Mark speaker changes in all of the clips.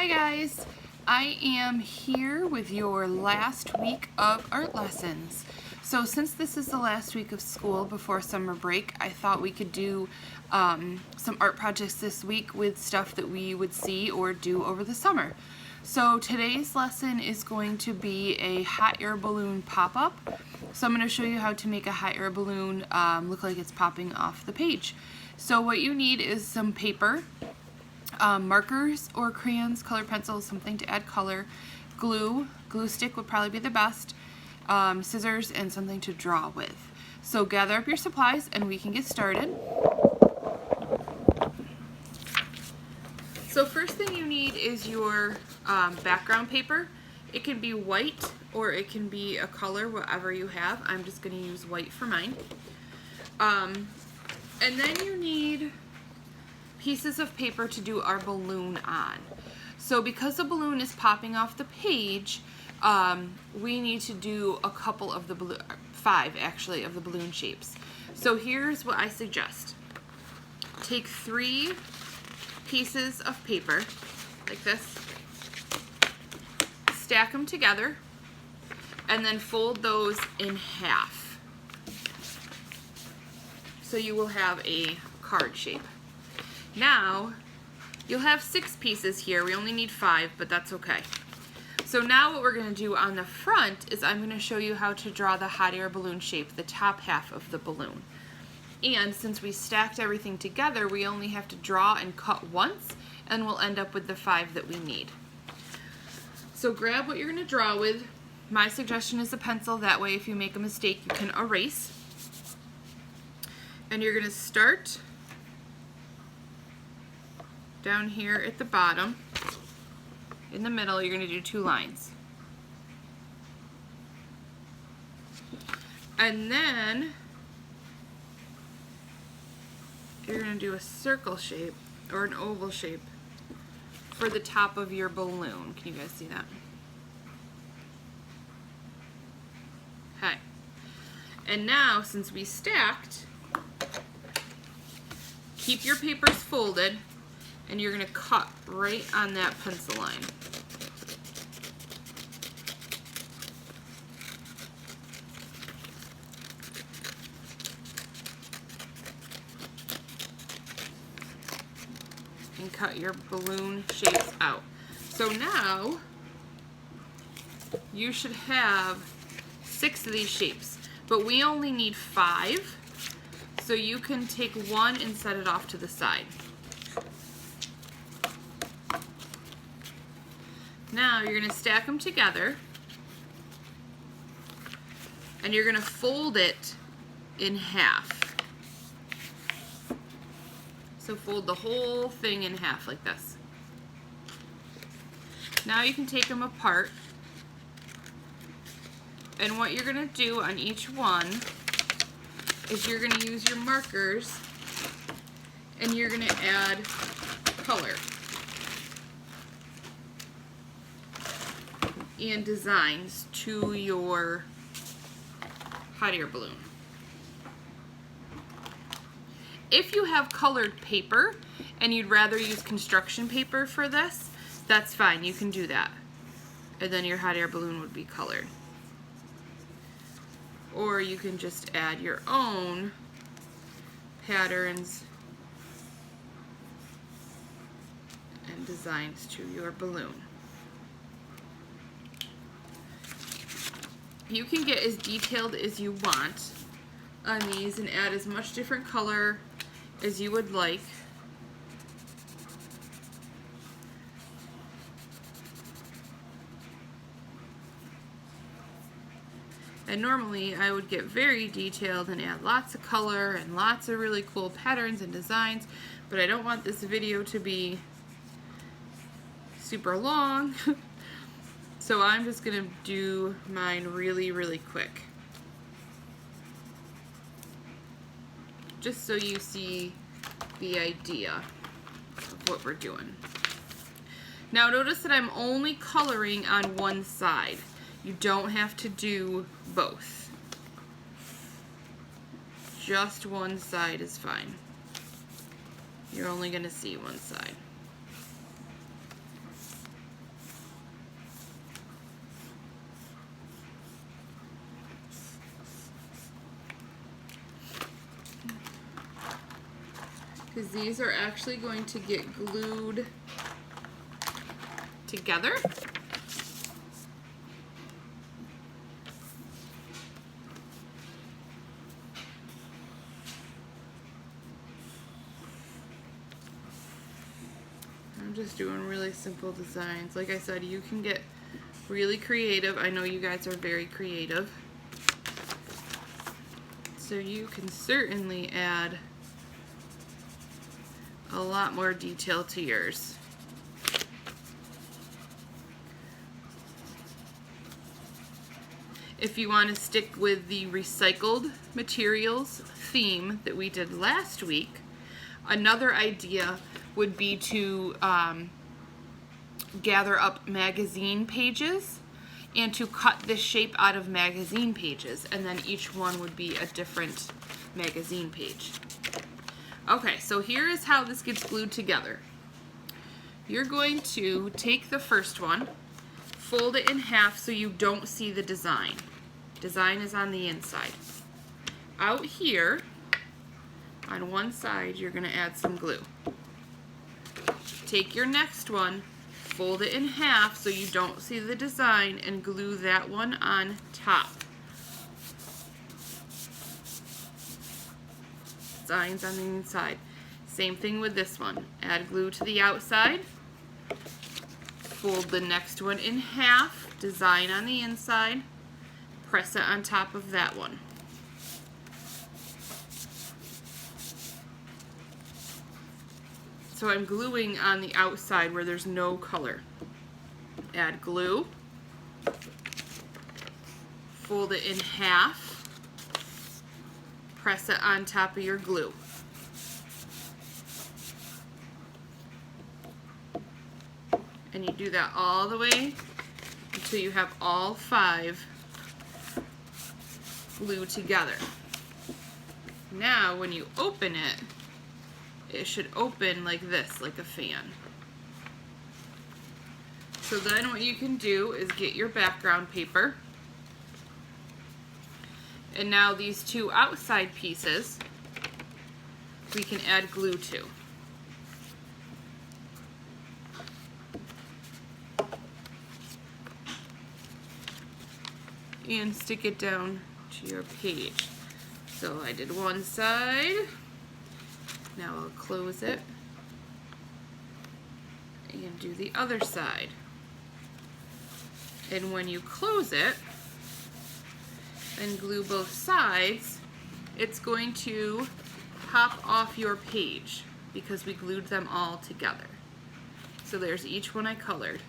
Speaker 1: Hi guys, I am here with your last week of art lessons. So since this is the last week of school before summer break, I thought we could do some art projects this week with stuff that we would see or do over the summer. So today's lesson is going to be a hot air balloon pop-up. So I'm going to show you how to make a hot air balloon look like it's popping off the page. So what you need is some paper, markers or crayons, colored pencils, something to add color, glue stick would probably be the best, scissors, and something to draw with. So gather up your supplies and we can get started. So first thing you need is your background paper. It can be white or it can be a color, whatever you have. I'm just going to use white for mine. And then you need pieces of paper to do our balloon on. So because the balloon is popping off the page, we need to do a couple of the five actually of the balloon shapes. So here's what I suggest. Take 3 pieces of paper like this, stack them together, and then fold those in half. So you will have a card shape. Now, you'll have 6 pieces here. We only need 5, but that's okay. So now what we're going to do on the front is I'm going to show you how to draw the hot air balloon shape, the top half of the balloon. And since we stacked everything together, we only have to draw and cut once, and we'll end up with the 5 that we need. So grab what you're going to draw with. My suggestion is a pencil. That way if you make a mistake, you can erase. And you're going to start down here at the bottom. In the middle, you're going to do 2 lines. And then you're going to do a circle shape or an oval shape for the top of your balloon. Can you guys see that? Okay. And now, since we stacked, keep your papers folded, and you're going to cut right on that pencil line. And cut your balloon shapes out. So now you should have 6 of these shapes, but we only need 5, so you can take 1 and set it off to the side. Now you're going to stack them together, and you're going to fold it in half. So fold the whole thing in half like this. Now you can take them apart, and what you're going to do on each one is you're going to use your markers and you're going to add color and designs to your hot air balloon. If you have colored paper and you'd rather use construction paper for this, that's fine, you can do that. And then your hot air balloon would be colored. Or you can just add your own patterns and designs to your balloon. You can get as detailed as you want on these and add as much different color as you would like. And normally I would get very detailed and add lots of color and lots of really cool patterns and designs, but I don't want this video to be super long. So I'm just going to do mine really, really quick. Just so you see the idea of what we're doing. Now notice that I'm only coloring on one side. You don't have to do both. Just one side is fine. You're only going to see one side. because these are actually going to get glued together. I'm just doing really simple designs. Like I said, you can get really creative. I know you guys are very creative. So you can certainly add a lot more detail to yours. If you want to stick with the recycled materials theme that we did last week, another idea would be to gather up magazine pages and to cut the shape out of magazine pages, and then each one would be a different magazine page. Okay, so here is how this gets glued together. You're going to take the first one, fold it in half so you don't see the design. Design is on the inside. Out here, on one side, you're going to add some glue. Take your next one, fold it in half so you don't see the design, and glue that one on top. Designs on the inside. Same thing with this one. Add glue to the outside, fold the next one in half, design on the inside, press it on top of that one. So I'm gluing on the outside where there's no color. Add glue, fold it in half, press it on top of your glue. And you do that all the way until you have all 5 glued together. Now when you open it, it should open like this, like a fan. So then what you can do is get your background paper. And now these 2 outside pieces we can add glue to. And stick it down to your page. So I did one side. Now I'll close it and do the other side. And when you close it and glue both sides, it's going to pop off your page because we glued them all together. So there's each one I colored.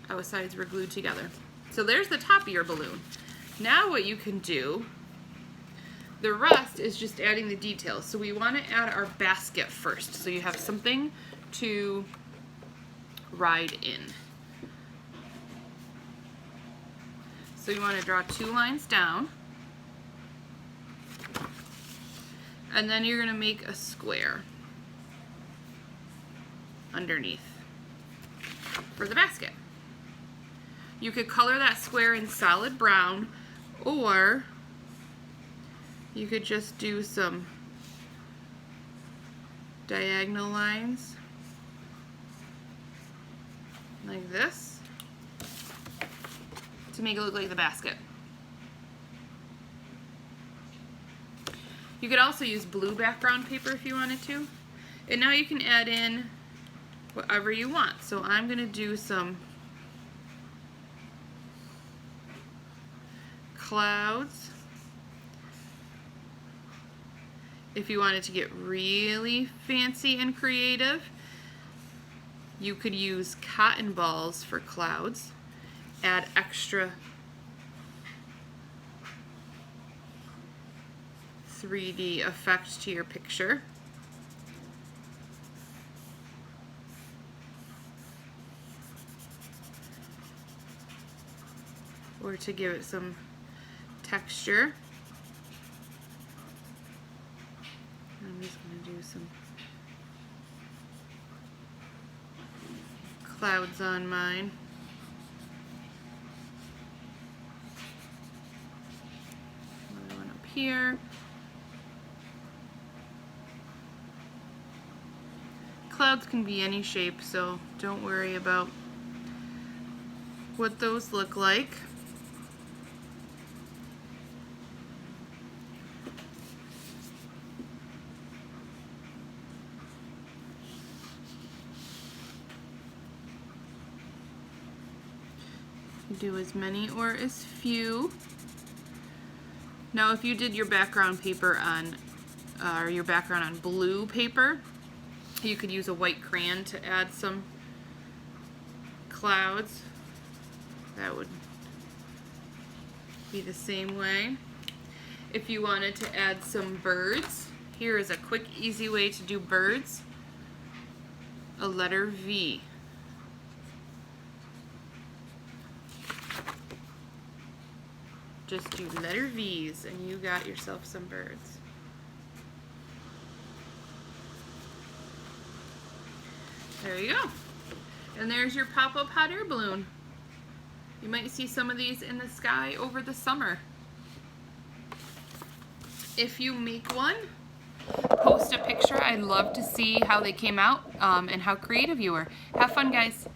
Speaker 1: Outsides were glued together. So there's the top of your balloon. Now what you can do, the rest is just adding the details. So we want to add our basket first, so you have something to ride in. So you want to draw 2 lines down, and then you're going to make a square underneath for the basket. You could color that square in solid brown, or you could just do some diagonal lines like this to make it look like the basket. You could also use blue background paper if you wanted to. And now you can add in whatever you want. So I'm going to do some clouds. If you wanted to get really fancy and creative, you could use cotton balls for clouds. Add extra 3D effect to your picture. Or to give it some texture. I'm just going to do some clouds on mine. Another one up here. clouds can be any shape, so don't worry about what those look like. Do as many or as few. Now if you did your background paper on or your background on blue paper, you could use a white crayon to add some clouds. That would be the same way. If you wanted to add some birds, here is a quick, easy way to do birds. A letter V. Just do letter V's and you got yourself some birds. There you go. And there's your pop-up hot air balloon. You might see some of these in the sky over the summer. If you make one, post a picture. I'd love to see how they came out and how creative you were. Have fun, guys.